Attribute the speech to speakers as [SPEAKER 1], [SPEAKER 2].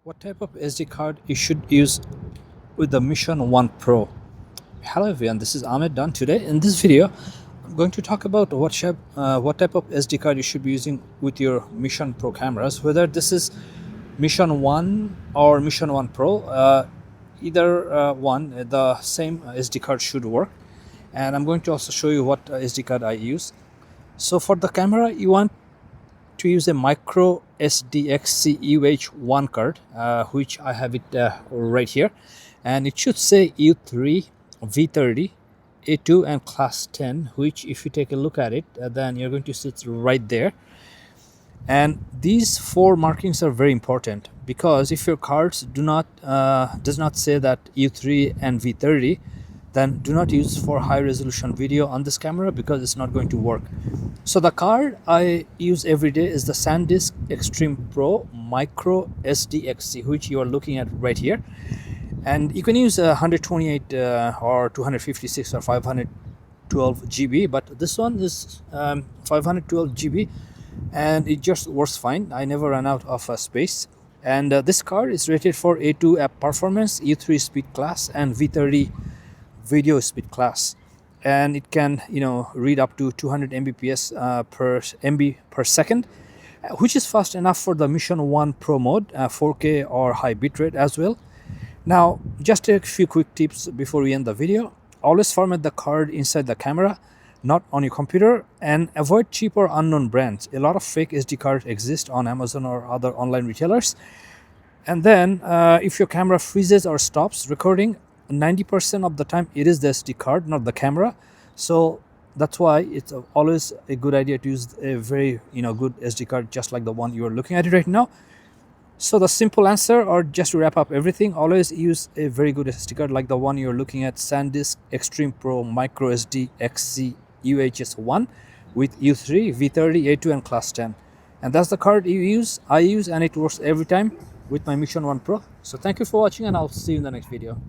[SPEAKER 1] What type of SD card you should use with the Mission 1 Pro? Hello everyone, this is Ahmed done today. In this video, I'm going to talk about what type of SD card you should be using with your Mission Pro cameras, whether this is Mission 1 or Mission 1 Pro. Either one, the same SD card should work. And I'm going to also show you what SD card I use. So for the camera, you want to use a microSDXC UH1 card, which I have it right here, and it should say U3, V30, A2 and class 10, which if you take a look at it, then you're going to see it's right there. And these four markings are very important, because if your cards does not say that U3 and V30, then do not use for high resolution video on this camera, because it's not going to work. So the card I use every day is the SanDisk Extreme PRO microSDXC, which you are looking at right here. And you can use 128 or 256 or 512 GB, but this one is 512 GB, and it just works fine. I never run out of space. And this card is rated for A2 app performance, U3 speed class, and V30 video speed class, and it can read up to 200 Mbps per MB per second, which is fast enough for the Mission 1 Pro mode, 4K or high bitrate as well. Now, just a few quick tips before we end the video. Always format the card inside the camera, not on your computer, and avoid cheap or unknown brands. A lot of fake SD cards exist on Amazon or other online retailers. And then if your camera freezes or stops recording, 90% of the time it is the SD card, not the camera. So that's why it's always a good idea to use a very good SD card, just like the one you are looking at it right now. So the simple answer, or just to wrap up everything, always use a very good SD card like the one you're looking at, SanDisk Extreme PRO microSDXC UHS I with U3, V30, A2 and class 10. And that's the card I use, and it works every time with my Mission 1 Pro. So thank you for watching, and I'll see you in the next video.